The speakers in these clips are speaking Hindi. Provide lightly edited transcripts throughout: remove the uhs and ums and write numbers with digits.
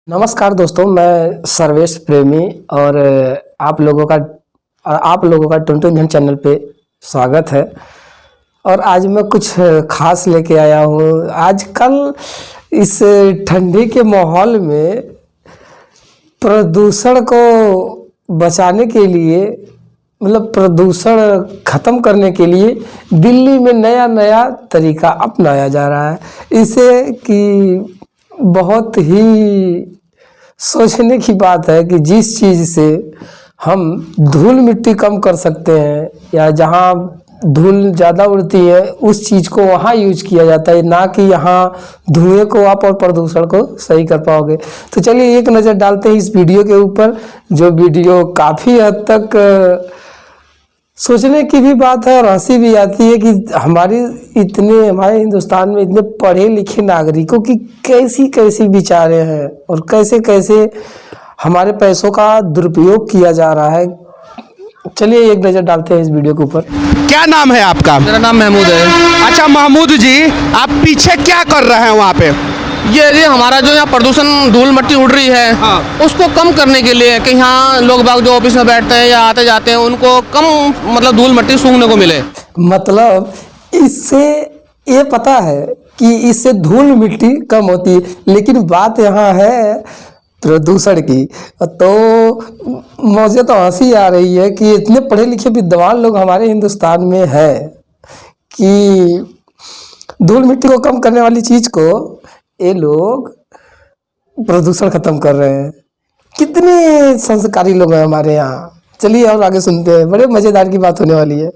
नमस्कार दोस्तों, मैं सर्वेश प्रेमी और आप लोगों का टुनटुन झन चैनल पे स्वागत है। और आज मैं कुछ खास लेके आया हूँ। आजकल इस ठंडी के माहौल में प्रदूषण को बचाने के लिए, मतलब प्रदूषण ख़त्म करने के लिए दिल्ली में नया नया तरीका अपनाया जा रहा है। इसे कि बहुत ही सोचने की बात है कि जिस चीज़ से हम धूल मिट्टी कम कर सकते हैं या जहाँ धूल ज़्यादा उड़ती है उस चीज़ को वहाँ यूज किया जाता है, ना कि यहाँ धुएं को आप और प्रदूषण को सही कर पाओगे। तो चलिए एक नज़र डालते हैं इस वीडियो के ऊपर, जो वीडियो काफ़ी हद तक सोचने की भी बात है और हंसी भी आती है कि हमारे हिंदुस्तान में इतने पढ़े लिखे नागरिकों की कैसी कैसी विचारें हैं और कैसे कैसे हमारे पैसों का दुरुपयोग किया जा रहा है। चलिए एक नज़र डालते हैं इस वीडियो के ऊपर। क्या नाम है आपका? मेरा नाम महमूद है। अच्छा महमूद जी, आप पीछे क्या कर रहे हैं वहाँ पे? ये हमारा जो यहाँ प्रदूषण धूल मिट्टी उड़ रही है, उसको कम करने के लिए कि यहाँ लोग बाग जो ऑफिस में बैठते हैं या आते जाते हैं उनको कम मतलब धूल मिट्टी सूंघने को मिले। मतलब इससे ये पता है कि इससे धूल मिट्टी कम होती है, लेकिन बात यहाँ है प्रदूषण की। तो मुझे तो हंसी आ रही है कि इतने पढ़े लिखे विद्वान लोग हमारे हिंदुस्तान में है कि धूल मिट्टी को कम करने वाली चीज़ को ये लोग प्रदूषण खत्म कर रहे हैं। कितने संस्कारी लोग हैं हमारे यहाँ। चलिए और आगे सुनते हैं, बड़े मज़ेदार की बात होने वाली है।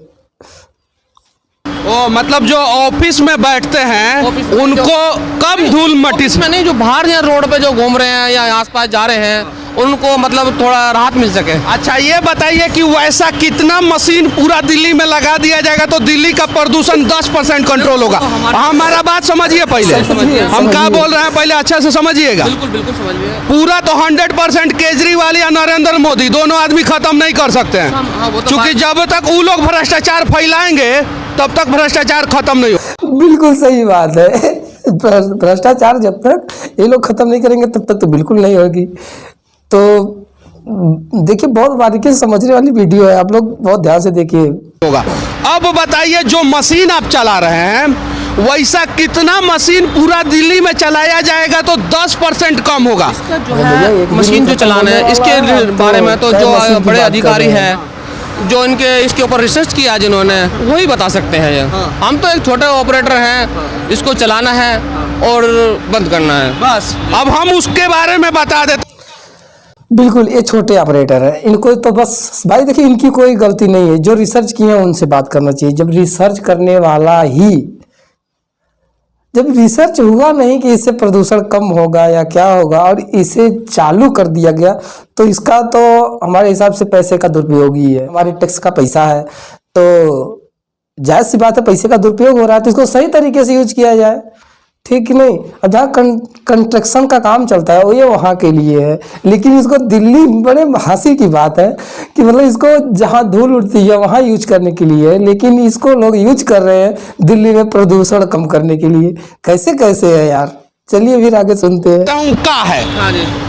ओ मतलब जो ऑफिस में बैठते हैं उनको कम धूल मिट्टी से नहीं, जो बाहर या रोड पे जो घूम रहे हैं या आसपास जा रहे हैं उनको मतलब थोड़ा राहत मिल सके। अच्छा ये बताइए कि वैसा कितना मशीन पूरा दिल्ली में लगा दिया जाएगा तो दिल्ली का प्रदूषण 10% कंट्रोल होगा? हमारा बात समझिए पहले, हम क्या बोल रहे हैं पहले अच्छा से समझिएगा। बिल्कुल बिल्कुल समझिए। पूरा तो 100% केजरीवाल या नरेंद्र मोदी दोनों आदमी खत्म नहीं कर सकते हैं, क्योंकि जब तक वो लोग भ्रष्टाचार फैलाएंगे तब तक भ्रष्टाचार खत्म नहीं हो। बिल्कुल सही बात है। भ्रष्टाचार जब तक ये लोग खत्म नहीं करेंगे तब तक तो बिल्कुल नहीं होगी। तो देखिए, बहुत बारीकी से समझने वाली वीडियो है, आप लोग बहुत ध्यान से देखिए। होगा। अब बताइए जो मशीन आप चला रहे हैं वैसा कितना मशीन पूरा दिल्ली में चलाया जाएगा तो 10% कम होगा? जो है मशीन जो चलाना है इसके बारे में तो जो बड़े अधिकारी हैं जो इनके इसके ऊपर रिसर्च किया जिन्होंने, वही बता सकते हैं। ये हम तो एक छोटे ऑपरेटर हैं, इसको चलाना है और बंद करना है बस। अब हम उसके बारे में बता देते। बिल्कुल, ये छोटे ऑपरेटर है, इनको तो बस भाई देखिए, इनकी कोई गलती नहीं है। जो रिसर्च किए हैं उनसे बात करना चाहिए। जब रिसर्च करने वाला ही, जब रिसर्च हुआ नहीं कि इससे प्रदूषण कम होगा या क्या होगा और इसे चालू कर दिया गया, तो इसका तो हमारे हिसाब से पैसे का दुरुपयोग ही है। हमारे टैक्स का पैसा है, तो जायज़ सी बात है, पैसे का दुरुपयोग हो रहा है तो इसको सही तरीके से यूज किया जाए, ठीक नहीं। अब जहाँ कंस्ट्रक्शन का काम चलता है वो ये वहाँ के लिए है, लेकिन इसको दिल्ली, बड़े हंसी की बात है कि मतलब इसको जहाँ धूल उड़ती है वहाँ यूज करने के लिए है, लेकिन इसको लोग यूज कर रहे हैं दिल्ली में प्रदूषण कम करने के लिए। कैसे कैसे है यार। चलिए फिर आगे सुनते हैं। का है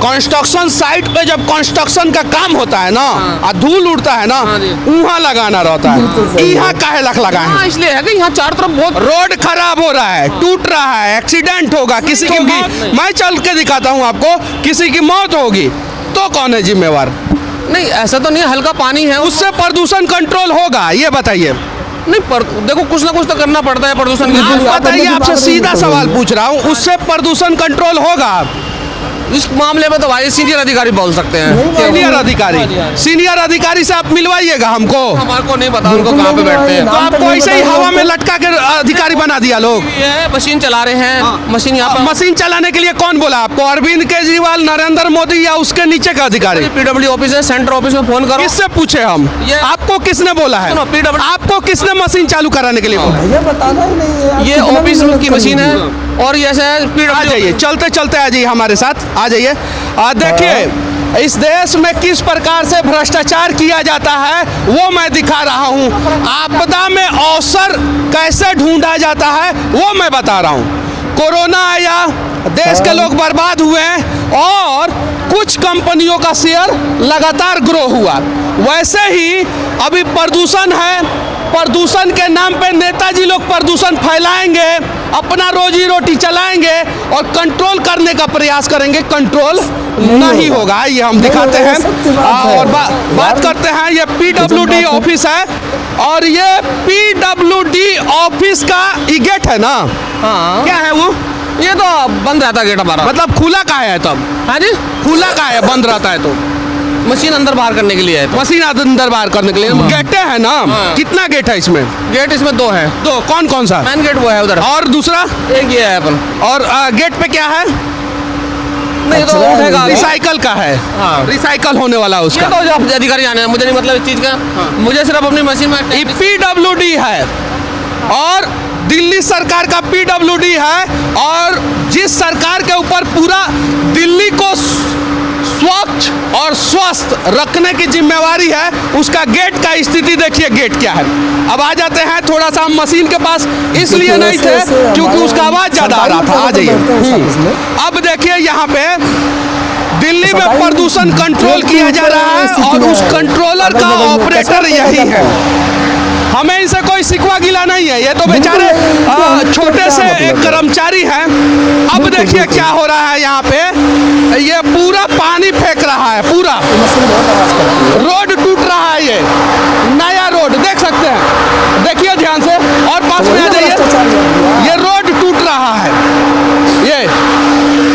कंस्ट्रक्शन साइट पे जब कंस्ट्रक्शन का काम होता है ना और धूल उड़ता है ना, वहाँ लगाना रहता है। यहाँ काहे लख लगाए हैं? इसलिए है कि यहाँ चारों तरफ बहुत रोड खराब हो रहा है, टूट रहा है, एक्सीडेंट होगा, किसी की मैं चल के दिखाता हूँ आपको, किसी की मौत होगी तो कौन है जिम्मेवार? नहीं, ऐसा तो नहीं, हल्का पानी है उससे प्रदूषण कंट्रोल होगा? ये बताइए। नहीं, पर देखो कुछ ना कुछ तो करना पड़ता है प्रदूषण के लिए। बताइए, आपसे सीधा सवाल पूछ रहा हूँ, उससे प्रदूषण कंट्रोल होगा? इस मामले में तो भाई सीनियर अधिकारी बोल सकते हैं। सीनियर अधिकारी से आप मिलवाइएगा हमको। हमारे को नहीं पता उनको कहाँ पे बैठते हैं। तो आपको ऐसे ही हवा में लटका के अधिकारी बना दिया लोग। ये मशीन चला रहे हैं, मशीन यहाँ पर। मशीन चलाने के लिए कौन बोला आपको? अरविंद केजरीवाल, नरेंद्र मोदी या उसके नीचे का अधिकारी? पीडब्ल्यू ऑफिस है, सेंटर ऑफिस में फोन करो। किससे पूछे हम? आपको किसने बोला है? आपको किसने मशीन चालू कराने के लिए बोला? ये ऑफिस की मशीन है और ये आ जाइए, चलते चलते आ जाइए हमारे साथ, आ जाइए। देखिए इस देश में किस प्रकार से भ्रष्टाचार किया जाता है वो मैं दिखा रहा हूँ। आपदा में अवसर कैसे ढूंढा जाता है वो मैं बता रहा हूँ। कोरोना आया, देश के लोग बर्बाद हुए हैं और कुछ कंपनियों का शेयर लगातार ग्रो हुआ। वैसे ही अभी प्रदूषण है, प्रदूषण के नाम पे नेताजी लोग प्रदूषण फैलाएंगे, अपना रोजी रोटी चलाएंगे और कंट्रोल करने का प्रयास करेंगे, कंट्रोल नहीं होगा। ये हम दिखाते हैं और बात करते हैं। ये PWD ऑफिस है और ये PWD ऑफिस का ई गेट है ना? हाँ, क्या है वो? ये तो बंद रहता है गेट हमारा। मतलब खुला का है तब? हाँ जी, खुला का है, बंद रहता है तो? मशीन अंदर बाहर करने के लिए है तो। मशीन अंदर बाहर करने के लिए गेटे है ना? कितना गेट है इसमें? गेट इसमें 2 है। दो? कौन कौन सा? मेन गेट वो है उधर, और दूसरा? एक ये है अपन। और गेट पे क्या है? नहीं तो उठेगा। रिसाइकल का है। हाँ। रिसाइकल होने वाला है उसका। ये तो जो अधिकारी जाने हैं, मुझे नहीं मतलब इस चीज़ का। मुझे सिर्फ अपनी मशीन में ये PWD है और दिल्ली सरकार का PWD है और जिस सरकार के ऊपर पूरा दिल्ली को स्वच्छ और स्वस्थ रखने की जिम्मेवारी है, उसका गेट का स्थिति देखिए। गेट क्या है? अब आ जाते हैं थोड़ा सा हम मशीन के पास, इसलिए नहीं थे क्योंकि उसका आवाज ज्यादा आ रहा था। आ जाइए। अब देखिए यहाँ पे दिल्ली में प्रदूषण कंट्रोल किया जा रहा है और उस कंट्रोलर का ऑपरेटर यही है। हमें इनसे कोई शिकवा गिला नहीं है, ये तो बेचारे छोटे से एक कर्मचारी हैं। अब देखिए क्या हो रहा है यहाँ पे, ये पूरा पानी फेंक रहा है, पूरा रोड टूट रहा है। ये नया रोड देख सकते हैं, देखिए ध्यान से और पास में आ जाइए। ये रोड टूट रहा है, ये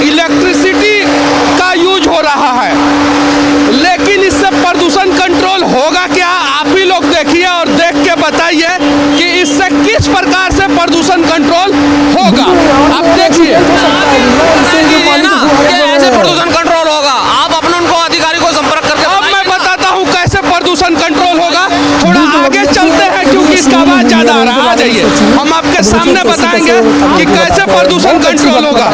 इलेक्ट्रिसिटी का यूज हो रहा है, लेकिन इससे प्रदूषण कंट्रोल होगा क्या? आप ही लोग देखिए और देख के बताइए कि इससे किस प्रकार से प्रदूषण कंट्रोल होगा। आप देखिए ऐसे प्रदूषण कंट्रोल होगा। आप अपने उनको अधिकारी को संपर्क करके अब मैं बताता हूँ कैसे प्रदूषण कंट्रोल होगा। थोड़ा आगे चलते हैं क्योंकि इसका आवाज ज्यादा आ रहा है। आ जाइए, हम आपके सामने बताएंगे कि कैसे प्रदूषण कंट्रोल होगा।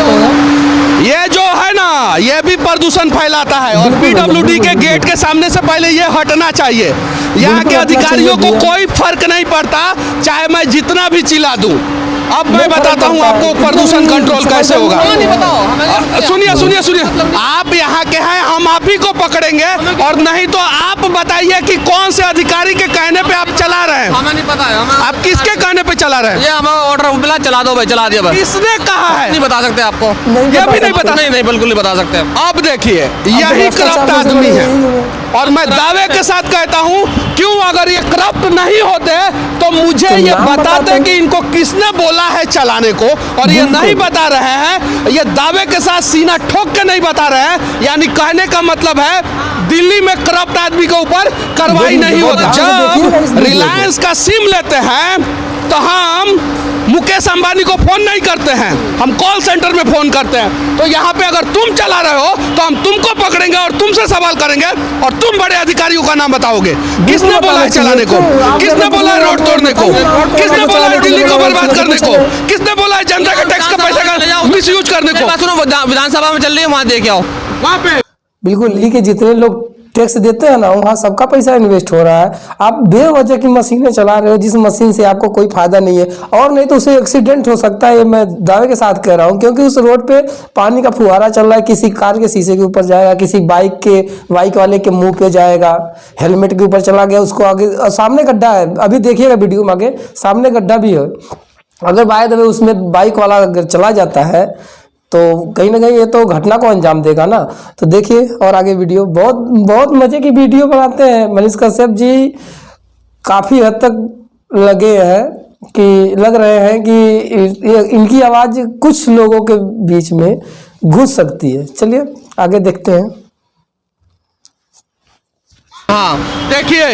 ये जो है ना, ये भी प्रदूषण फैलाता है और PWD के गेट के सामने से पहले ये हटना चाहिए। यहाँ के अधिकारियों को कोई फर्क नहीं पड़ता, चाहे मैं जितना भी चिल्ला दूं। अब मैं बताता हूँ आपको प्रदूषण कंट्रोल कैसे होगा। सुनिए सुनिए सुनिए, आप यहाँ के हैं, हम आप ही को पकड़ेंगे और नहीं तो आप बताइए कि कौन से अधिकारी के कहने पे आप चला रहे हैं। हमें नहीं पता है। आप किसके कहने पे चला रहे हैं? ये हमें ऑर्डर मिला, चला दो भाई, चला दिया भाई। किसने कहा है? नहीं बता सकते आपको, ये भी नहीं पता। नहीं बिल्कुल नहीं बता सकते। अब देखिए, यही करप्ट आदमी है और मैं दावे के साथ कहता हूँ, क्यों अगर ये करप्ट नहीं होते तो मुझे ये बताते कि इनको किसने बोला है चलाने को, और ये नहीं बता रहे हैं। ये दावे के साथ सीना ठोक के नहीं बता रहे हैं, यानी कहने का मतलब है दिल्ली में करप्ट आदमी के ऊपर कार्रवाई नहीं होती। जब रिलायंस का सिम लेते हैं तो हम मुकेश अंबानी को फोन नहीं करते हैं, हम कॉल सेंटर में फोन करते हैं। तो यहाँ पे अगर तुम चला रहे हो तो हम तुमको पकड़ेंगे और तुमसे सवाल करेंगे और तुम बड़े अधिकारियों का नाम बताओगे। किसने बोला है चलाने को? किसने बोला है रोड तोड़ने को? किसने बोला है दिल्ली को बर्बाद करने को? किसने बोला है जनता के टैक्स का पैसा का मिसयूज करने को? सुनो, विधानसभा में चल रही है, वहाँ देख आओ। वहाँ पे बिल्कुल दिल्ली के जितने लोग टैक्स देते हैं ना, वहाँ सबका पैसा इन्वेस्ट हो रहा है। आप बेवजह की मशीनें चला रहे हो जिस मशीन से आपको कोई फायदा नहीं है, और नहीं तो उसे एक्सीडेंट हो सकता है। ये मैं दावे के साथ कह रहा हूँ, क्योंकि उस रोड पे पानी का फुहारा चल रहा है, किसी कार के शीशे के ऊपर जाएगा, किसी बाइक वाले के मुंह पे जाएगा, हेलमेट के ऊपर चला गया, उसको आगे सामने गड्ढा है। अभी देखिएगा वीडियो में, आगे सामने गड्ढा भी है। अगर बाय द वे उसमें बाइक वाला अगर चला जाता है तो कहीं ना कहीं ये तो घटना को अंजाम देगा ना। तो देखिए और आगे वीडियो, बहुत बहुत मजे की वीडियो बनाते हैं मनीष कश्यप जी। काफ़ी हद तक लग रहे हैं कि इनकी आवाज़ कुछ लोगों के बीच में घुस सकती है। चलिए आगे देखते हैं। हाँ देखिए,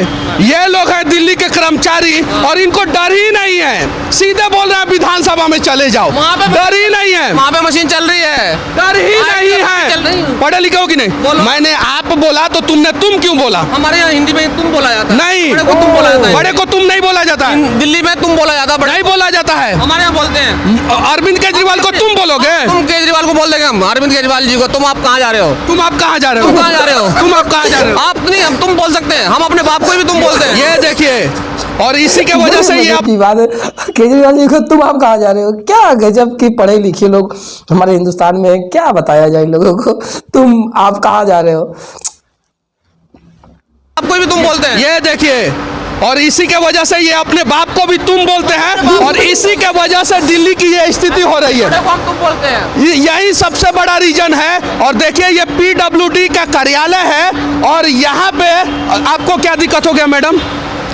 ये लोग हैं दिल्ली के कर्मचारी और इनको डर ही नहीं है, सीधे बोल रहे हैं विधानसभा में चले जाओ, डर ही नहीं है। वहाँ पे मशीन चल रही है, डर ही नहीं है। पढ़े लिखे हो कि नहीं? मैंने आप बोला तो तुमने तुम क्यों बोला? हमारे यहाँ हिंदी में तुम बोला जाता है। नहीं, बड़े को तुम बोला जाता है। बड़े को तुम नहीं बोला जाता है। दिल्ली में तुम बोला जाता है, नहीं बोला जाता है। हमारे यहाँ बोलते हैं। अरविंद केजरीवाल को तुम बोलोगे? तुम केजरीवाल को बोल देंगे हम, अरविंद केजरीवाल जी को। तुम आप कहाँ जा रहे हो? तुम आप कहाँ जा रहे हो? तुम कहाँ जा रहे हो? तुम आप कहाँ जा रहे हो? आप नहीं, हम तुम बोल सकते हैं, हम अपने बाप को भी तुम बोलते हैं। ये देखिए, और इसी के वजह से ये की बात है। केजरीवाल जी को तुम आप कहाँ जा रहे हो, क्या गजब की पढ़े लिखे लोग हमारे हिंदुस्तान में हैं, क्या बताया जाए लोगों को, तुम आप कहाँ जा रहे हो। आपको भी तुम बोलते हैं, ये देखिए, और इसी के वजह से ये अपने बाप को भी तुम बोलते हैं, और इसी के वजह से दिल्ली की ये स्थिति हो रही है। तुम बोलते हैं, यही सबसे बड़ा रीजन है। और देखिए ये पीडब्ल्यूडी का कार्यालय है, और यहाँ पे आपको क्या दिक्कत हो गया मैडम,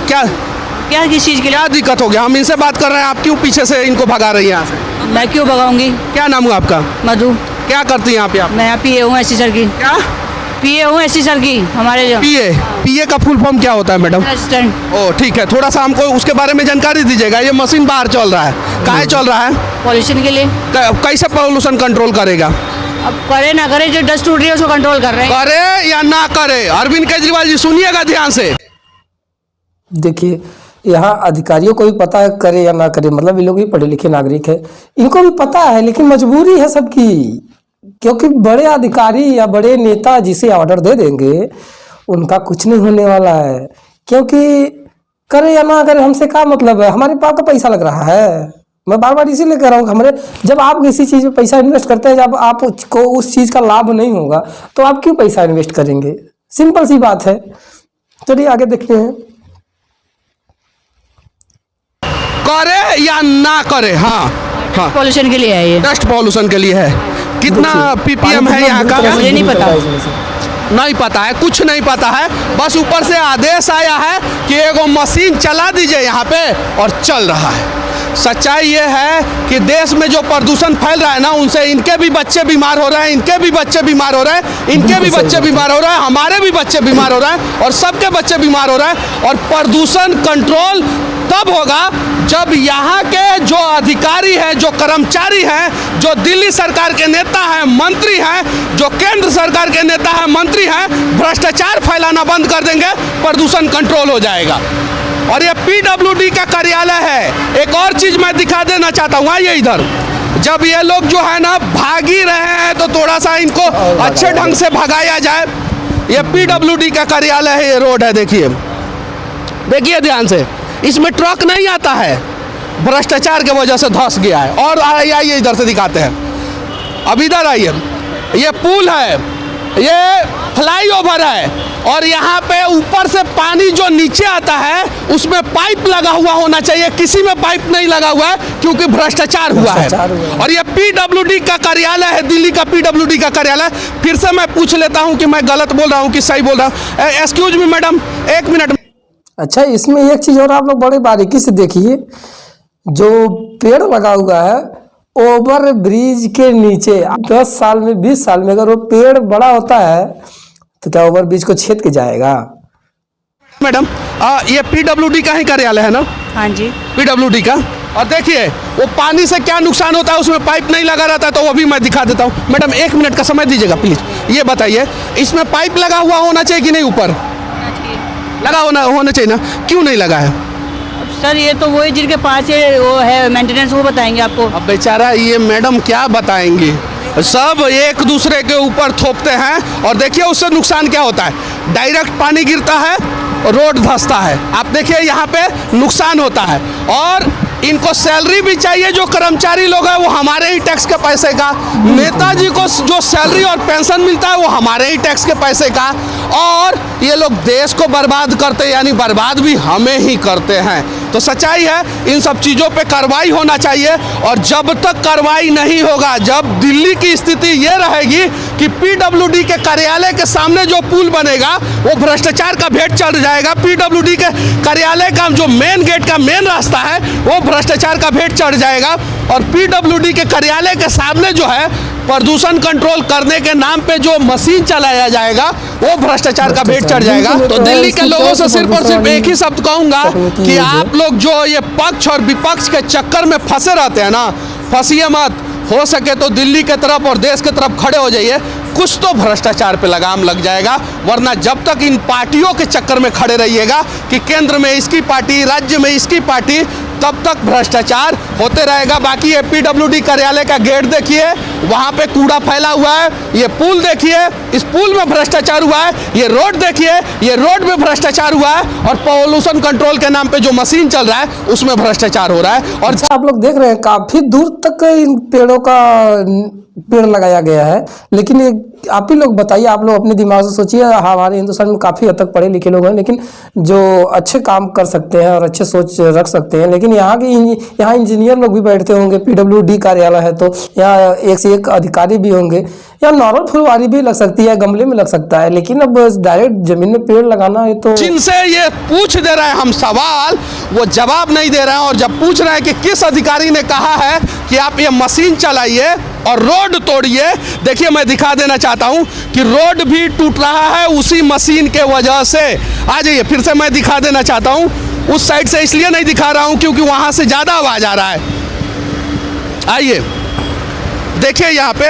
क्या किस चीज़ के लिए? क्या दिक्कत हो गया? हम इनसे बात कर रहे हैं, आप क्यों पीछे से इनको भगा रही हैं यहाँ से? मैं क्यों भगाऊंगी? क्या नाम हुआ आपका? मधु। क्या करती हैं यहाँ पे आप? मैं यहाँ पीए हूँ एससी सर की। क्या पीए हूँ एससी सर की हमारे जो पीए? पीए का फुल फॉर्म क्या होता है मैडम? असिस्टेंट। ओ ठीक है, थोड़ा सा हमको उसके बारे में जानकारी दीजिएगा। ये मशीन बाहर चल रहा है, काहे चल रहा है? पॉल्यूशन के लिए। कैसे पॉल्यूशन कंट्रोल करेगा? अब करे ना करे, जो डस्ट उड़ रही है उसको कंट्रोल कर रहे हैं। करे या ना करे, अरविंद केजरीवाल जी सुनिएगा ध्यान से। देखिए यहाँ अधिकारियों को भी पता है, करे या ना करे, मतलब ये लोग भी पढ़े लिखे नागरिक है, इनको भी पता है, लेकिन मजबूरी है सबकी, क्योंकि बड़े अधिकारी या बड़े नेता जिसे ऑर्डर दे देंगे उनका कुछ नहीं होने वाला है। क्योंकि करे या ना करे हमसे क्या मतलब है, हमारे पास तो पैसा लग रहा है। मैं बार बार इसीलिए कह रहा हूँ, हमारे जब आप किसी चीज़ में पैसा इन्वेस्ट करते हैं, जब आपको उस चीज़ का लाभ नहीं होगा तो आप क्यों पैसा इन्वेस्ट करेंगे, सिंपल सी बात है। चलिए आगे देखते हैं। करे या ना करे, हाँ हाँ, पॉल्यूशन के लिए है ये। डस्ट पॉल्यूशन के लिए है। कितना पीपीएम है यहाँ का? मुझे नहीं पता। नहीं पता है, कुछ नहीं पता है, बस ऊपर से आदेश आया है कि एगो मशीन चला दीजिए यहाँ पे, और चल रहा है। सच्चाई ये है कि देश में जो प्रदूषण फैल रहा है ना, उनसे इनके भी बच्चे बीमार हो रहे हैं, इनके भी बच्चे बीमार हो रहे हैं, इनके भी बच्चे बीमार हो रहे हैं, हमारे भी बच्चे बीमार हो रहे हैं, और सबके बच्चे बीमार हो रहे हैं। और प्रदूषण कंट्रोल तब होगा जब यहाँ के जो अधिकारी हैं, जो कर्मचारी हैं, जो दिल्ली सरकार के नेता हैं, मंत्री हैं, जो केंद्र सरकार के नेता हैं, मंत्री हैं, भ्रष्टाचार फैलाना बंद कर देंगे, प्रदूषण कंट्रोल हो जाएगा। और ये पीडब्ल्यूडी का कार्यालय है। एक और चीज मैं दिखा देना चाहता हूँ, आइए इधर। जब ये लोग जो है ना भाग ही रहे हैं तो थोड़ा सा इनको अच्छे ढंग से भगाया जाए। ये पीडब्ल्यूडी का कार्यालय है, ये रोड है, देखिए देखिए ध्यान से, इसमें ट्रक नहीं आता है, भ्रष्टाचार के वजह से धंस गया है। और आइए इधर से दिखाते हैं, अब इधर आइए, ये पुल है, ये फ्लाईओवर है, और यहाँ पे ऊपर से पानी जो नीचे आता है उसमें पाइप लगा हुआ होना चाहिए, किसी में पाइप नहीं लगा हुआ है क्योंकि भ्रष्टाचार हुआ है। और ये पीडब्ल्यूडी का कार्यालय है, दिल्ली का पीडब्ल्यूडी का कार्यालय। फिर से मैं पूछ लेता हूँ कि मैं गलत बोल रहा हूँ कि सही बोल रहा हूँ। एक्सक्यूज मी मैडम, एक मिनट। अच्छा, इसमें एक चीज़ और आप लोग बड़े बारीकी से देखिए, जो पेड़ लगा हुआ है ओवर ब्रिज के नीचे, 10 साल में 20 साल में अगर वो पेड़ बड़ा होता है तो क्या ओवर ब्रिज को छेद के जाएगा? मैडम ये पीडब्ल्यूडी का ही कार्यालय है ना? हाँ जी, पीडब्ल्यूडी का। और देखिए वो पानी से क्या नुकसान होता है, उसमें पाइप नहीं लगा रहता है, तो वो भी मैं दिखा देता हूँ। मैडम 1 मिनट का समय दीजिएगा प्लीज। ये बताइए, इसमें पाइप लगा हुआ होना चाहिए कि नहीं? ऊपर लगा होना चाहिए ना, क्यों नहीं लगा है? सर ये तो वही जिनके पास ये वो है मेंटेनेंस, वो बताएंगे आपको। अब बेचारा ये मैडम क्या बताएंगी, सब एक दूसरे के ऊपर थोपते हैं। और देखिए उससे नुकसान क्या होता है, डायरेक्ट पानी गिरता है, रोड धंसता है। आप देखिए यहाँ पे नुकसान होता है। और इनको सैलरी भी चाहिए, जो कर्मचारी लोग हैं वो हमारे ही टैक्स के पैसे का, नेताजी को जो सैलरी और पेंशन मिलता है वो हमारे ही टैक्स के पैसे का। और ये लोग देश को बर्बाद करते हैं, यानी बर्बाद भी हमें ही करते हैं। तो सच्चाई है, इन सब चीज़ों पे कार्रवाई होना चाहिए। और जब तक कार्रवाई नहीं होगा, जब दिल्ली की स्थिति ये रहेगी कि पीडब्ल्यूडी के कार्यालय के सामने जो पुल बनेगा वो भ्रष्टाचार का भेंट चढ़ जाएगा, पीडब्ल्यूडी के कार्यालय का जो मेन गेट का मेन रास्ता है वो भ्रष्टाचार का भेंट चढ़ जाएगा, और पीडब्ल्यूडी के कार्यालय के सामने जो है प्रदूषण कंट्रोल करने के नाम पे जो मशीन चलाया जाएगा वो भ्रष्टाचार का भेंट चढ़ जाएगा। तो दिल्ली के लोगों से सिर्फ और सिर्फ एक ही शब्द कहूंगा कि आप लोग जो ये पक्ष और विपक्ष के चक्कर में फंसे रहते हैं ना, फंसिए मत। हो सके तो दिल्ली के तरफ और देश के तरफ खड़े हो जाइए, कुछ तो भ्रष्टाचार पे लगाम लग जाएगा। वरना जब तक इन पार्टियों के चक्कर में खड़े रहिएगा कि केंद्र में इसकी पार्टी, राज्य में इसकी पार्टी, तब तक भ्रष्टाचार होते रहेगा। बाकी ये पीडब्ल्यूडी कार्यालय का गेट देखिए, वहाँ पे कूड़ा फैला हुआ है। ये पुल देखिए, इस पुल में भ्रष्टाचार हुआ है। ये रोड देखिए, ये रोड में भ्रष्टाचार हुआ है। और पॉल्यूशन कंट्रोल के नाम पे जो मशीन चल रहा है उसमें भ्रष्टाचार हो रहा है। और अच्छा, आप लोग देख रहे हैं काफी दूर तक इन पेड़ों का पेड़ लगाया गया है, लेकिन ये आप ही लोग बताइए, आप लोग अपने दिमाग से सोचिए। हमारे हिंदुस्तान में काफ़ी हद तक पढ़े लिखे लोग हैं, लेकिन जो अच्छे काम कर सकते हैं और अच्छे सोच रख सकते हैं, लेकिन यहाँ इंजीनियर लोग भी बैठते होंगे। पीडब्ल्यूडी कार्यालय है तो यहाँ एक से एक अधिकारी भी होंगे। यहाँ नॉर्मल फुलवारी भी लग सकती है, गमले में लग सकता है, लेकिन अब डायरेक्ट जमीन में पेड़ लगाना है तो जिनसे ये पूछ दे रहे हैं हम सवाल, वो जवाब नहीं दे रहे हैं। और जब पूछ रहे हैं कि किस अधिकारी ने कहा है कि आप ये मशीन चलाइए और रोड तोड़िए, देखिए मैं दिखा देना चाहता हूं कि रोड भी टूट रहा है उसी मशीन के वजह से। आ जाइए, फिर से मैं दिखा देना चाहता हूं। उस साइड से इसलिए नहीं दिखा रहा हूं क्योंकि वहां से ज्यादा आवाज आ रहा है। आइए देखिए, यहाँ पे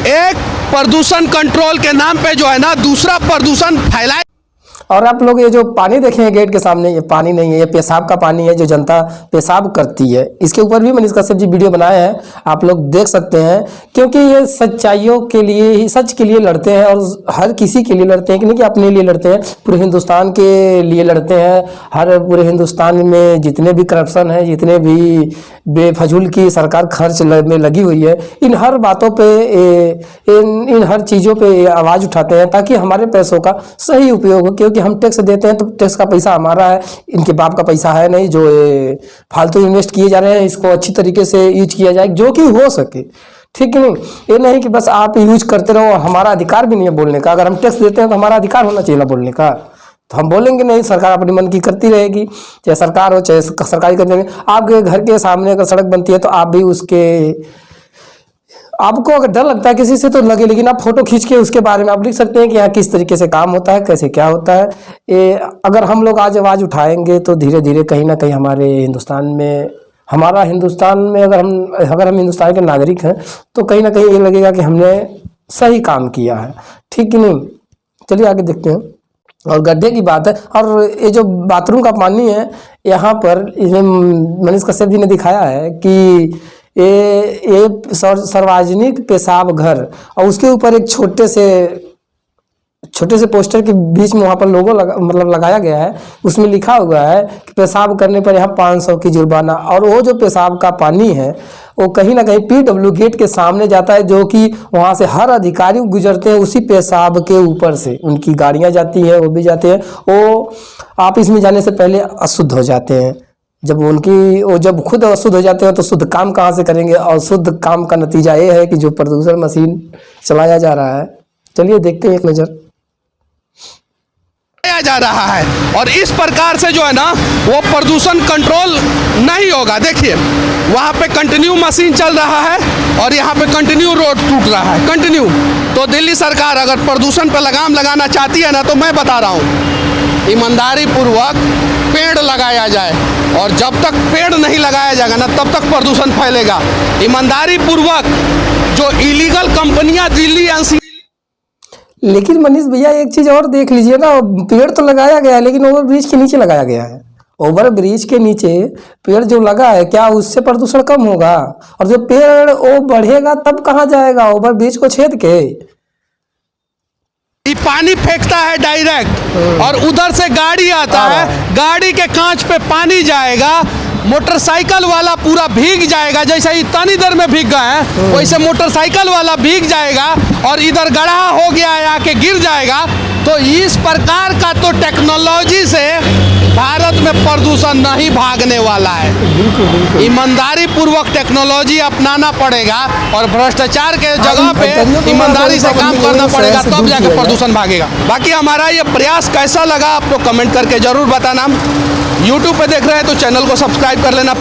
एक प्रदूषण कंट्रोल के नाम पे जो है ना दूसरा प्रदूषण फैलाए। और आप लोग ये जो पानी देखें गेट के सामने, ये पानी नहीं है, ये पेशाब का पानी है जो जनता पेशाब करती है। इसके ऊपर भी मनीष कश्यप जी वीडियो बनाए हैं, आप लोग देख सकते हैं। क्योंकि ये सच्चाइयों के लिए ही, सच के लिए लड़ते हैं और हर किसी के लिए लड़ते हैं, कि नहीं कि अपने लिए लड़ते हैं, पूरे हिंदुस्तान के लिए लड़ते हैं। हर पूरे हिंदुस्तान में जितने भी करप्शन है, जितने भी बेफजूल की सरकार खर्च में लगी हुई है, इन हर बातों पे इन हर चीज़ों पे आवाज़ उठाते हैं ताकि हमारे पैसों का सही उपयोग हो। क्योंकि हम टैक्स देते हैं तो टैक्स का पैसा हमारा है, इनके बाप का पैसा है नहीं जो फालतू इन्वेस्ट किए जा रहे हैं। इसको अच्छी तरीके से यूज किया जाए जो कि हो सके, ठीक है नहीं। ये नहीं कि बस आप यूज करते रहो। हमारा अधिकार भी नहीं है बोलने का। अगर हम टैक्स देते हैं तो हमारा अधिकार होना चाहिए ना बोलने का, तो हम बोलेंगे नहीं। सरकार अपनी मन की करती रहेगी, चाहे सरकार हो चाहे सरकारी करती रहेगी। आपके घर के सामने अगर सड़क बनती है तो आप भी आपको अगर डर लगता है किसी से तो लगे, लेकिन आप फोटो खींच के उसके बारे में आप लिख सकते हैं कि यहाँ किस तरीके से काम होता है, कैसे क्या होता है। अगर हम लोग आज आवाज़ उठाएंगे तो धीरे धीरे कहीं ना कहीं हमारे हिंदुस्तान में अगर हम हिंदुस्तान के नागरिक हैं तो कहीं ना कहीं ये लगेगा कि हमने सही काम किया है, ठीक कि नहीं। चलिए आगे देखते हैं। और गड्ढे की बात है, और ये जो बाथरूम का पानी है यहाँ पर, इसमें मनीष कश्यप जी ने दिखाया है कि ये सार्वजनिक पेशाब घर, और उसके ऊपर एक छोटे से पोस्टर के बीच में वहाँ पर लोगो लगाया गया है। उसमें लिखा हुआ है कि पेशाब करने पर यहाँ 500 की जुर्माना। और वो जो पेशाब का पानी है वो कहीं ना कहीं पीडब्ल्यू गेट के सामने जाता है, जो कि वहाँ से हर अधिकारी गुजरते हैं उसी पेशाब के ऊपर से। उनकी गाड़ियाँ जाती हैं, वो भी जाते हैं। वो आप इसमें जाने से पहले अशुद्ध हो जाते हैं। जब खुद अशुद्ध हो जाते हैं तो शुद्ध काम कहाँ से करेंगे। और शुद्ध काम का नतीजा ये है कि जो प्रदूषण मशीन चलाया जा रहा है। चलिए देखते हैं एक नज़र। जा रहा है और इस प्रकार से जो है ना वो प्रदूषण कंट्रोल नहीं होगा। देखिए वहाँ पे कंटिन्यू मशीन चल रहा है और यहाँ पे कंटिन्यू रोड टूट रहा है, कंटिन्यू। तो दिल्ली सरकार अगर प्रदूषण पर लगाम लगाना चाहती है ना, तो मैं बता रहा हूँ ईमानदारी पूर्वक पेड़ लगाया जाए। और जब तक पेड़ नहीं लगाया जाएगा ना तब तक प्रदूषण फैलेगा। ईमानदारी पूर्वक जो इलीगल कंपनियां दिल्ली एनसी। लेकिन मनीष भैया एक चीज और देख लीजिए ना, पेड़ तो लगाया गया है लेकिन ओवर ब्रिज के नीचे लगाया गया है। ओवर ब्रिज के नीचे पेड़ जो लगा है, क्या उससे प्रदूषण कम होगा? और जो पेड़ वो बढ़ेगा तब कहाँ जाएगा? ओवर ब्रिज को छेद के पानी फेंकता है डायरेक्ट, और उधर से गाड़ी आता है, गाड़ी के कांच पे पानी जाएगा, मोटरसाइकिल वाला पूरा भीग जाएगा। जैसे इतनी देर में भीग गए हैं वैसे मोटरसाइकिल वाला भीग जाएगा और इधर गड्ढा हो गया है आके गिर जाएगा। तो इस प्रकार का तो टेक्नोलॉजी से भारत में प्रदूषण नहीं भागने वाला है। ईमानदारी पूर्वक टेक्नोलॉजी अपनाना पड़ेगा और भ्रष्टाचार के जगह पे ईमानदारी से काम करना पड़ेगा, तब जाके प्रदूषण भागेगा। बाकी हमारा ये प्रयास कैसा लगा आप लोग कमेंट करके जरूर बताना। यूट्यूब पे देख रहे हैं तो चैनल को सब्सक्राइब कर लेना।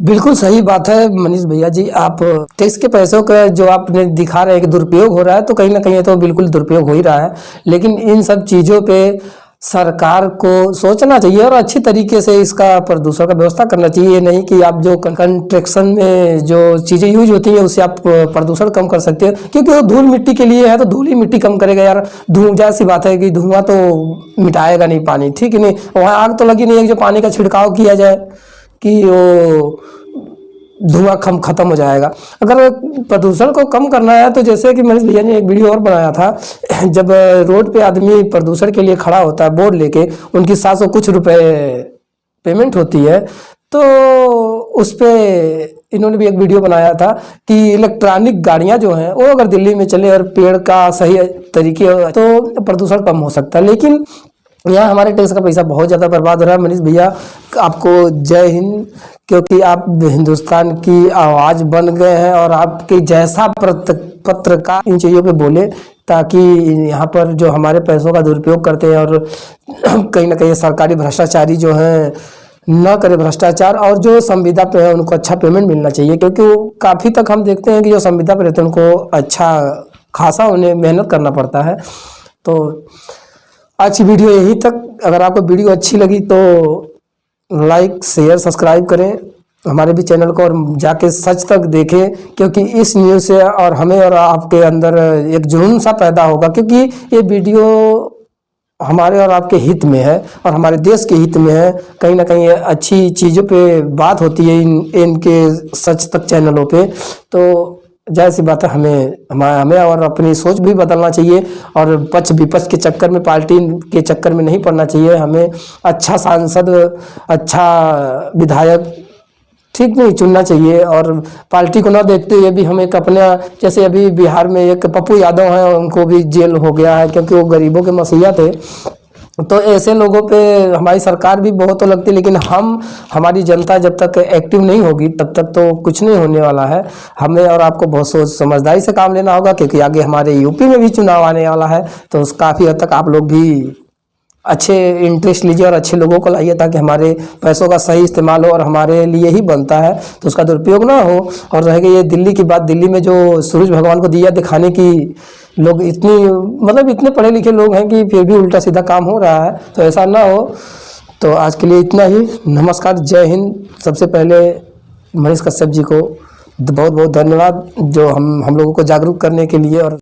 बिल्कुल सही बात है मनीष भैया जी। आप टैक्स के पैसों का जो आपने दिखा रहे हैं कि दुरुपयोग हो रहा है, तो कहीं ना कहीं तो बिल्कुल दुरुपयोग हो ही रहा है। लेकिन इन सब चीज़ों पे सरकार को सोचना चाहिए और अच्छी तरीके से इसका प्रदूषण का व्यवस्था करना चाहिए। ये नहीं कि आप जो कंस्ट्रक्शन में जो चीज़ें यूज होती हैं उससे आप प्रदूषण कम कर सकते हो, क्योंकि वो धूल मिट्टी के लिए है तो धूल ही मिट्टी कम करेगा यार। धुआं सी बात है कि धुआं तो मिटाएगा नहीं पानी, ठीक है नहीं, वहाँ आग तो लगी नहीं है कि जो पानी का छिड़काव किया जाए कि वो धुआं खत्म हो जाएगा। अगर प्रदूषण को कम करना है तो जैसे कि मनीष भैया ने एक वीडियो और बनाया था, जब रोड पे आदमी प्रदूषण के लिए खड़ा होता है बोर्ड लेके, उनकी 700 कुछ रुपए पेमेंट होती है, तो उस पे इन्होंने भी एक वीडियो बनाया था कि इलेक्ट्रॉनिक गाड़ियां जो हैं वो अगर दिल्ली में चले और पेड़ का सही तरीके तो प्रदूषण कम हो सकता है। लेकिन यहाँ हमारे टैक्स का पैसा बहुत ज़्यादा बर्बाद हो रहा है। मनीष भैया आपको जय हिंद, क्योंकि आप हिंदुस्तान की आवाज़ बन गए हैं और आपके जैसा पत्रकार इन चीज़ों पे बोले, ताकि यहाँ पर जो हमारे पैसों का दुरुपयोग करते हैं और कहीं ना कहीं सरकारी भ्रष्टाचारी जो हैं न करे भ्रष्टाचार, और जो संविदा पे है उनको अच्छा पेमेंट मिलना चाहिए, क्योंकि वो काफ़ी तक हम देखते हैं कि जो संविदा पे रहते हैं उनको अच्छा खासा उन्हें मेहनत करना पड़ता है। तो आज की वीडियो यहीं तक। अगर आपको वीडियो अच्छी लगी तो लाइक शेयर सब्सक्राइब करें हमारे भी चैनल को और जाके सच तक देखें, क्योंकि इस न्यूज़ से और हमें और आपके अंदर एक जुनून सा पैदा होगा, क्योंकि ये वीडियो हमारे और आपके हित में है और हमारे देश के हित में है। कहीं ना कहीं अच्छी चीज़ों पे बात होती है इनके सच तक चैनलों पे, तो जाहिर सी बात है हमें और अपनी सोच भी बदलना चाहिए और पक्ष विपक्ष के चक्कर में, पार्टी के चक्कर में नहीं पड़ना चाहिए। हमें अच्छा सांसद, अच्छा विधायक ठीक नहीं चुनना चाहिए, और पार्टी को ना देखते हुए भी हमें एक अपना, जैसे अभी बिहार में एक पप्पू यादव हैं, उनको भी जेल हो गया है क्योंकि वो गरीबों के मसीहा थे। तो ऐसे लोगों पे हमारी सरकार भी बहुत लगती है, लेकिन हमारी जनता जब तक एक्टिव नहीं होगी तब तक तो कुछ नहीं होने वाला है। हमें और आपको बहुत सोच समझदारी से काम लेना होगा, क्योंकि आगे हमारे यूपी में भी चुनाव आने वाला है। तो काफ़ी हद तक आप लोग भी अच्छे इंटरेस्ट लीजिए और अच्छे लोगों को लाइए, ताकि हमारे पैसों का सही इस्तेमाल हो और हमारे लिए ही बनता है तो उसका दुरुपयोग ना हो। और रह गई ये दिल्ली की बात, दिल्ली में जो सूरज भगवान को दिया दिखाने की लोग इतने पढ़े लिखे लोग हैं कि फिर भी उल्टा सीधा काम हो रहा है, तो ऐसा ना हो। तो आज के लिए इतना ही। नमस्कार, जय हिंद। सबसे पहले मनीष कश्यप जी को बहुत बहुत धन्यवाद जो हम लोगों को जागरूक करने के लिए और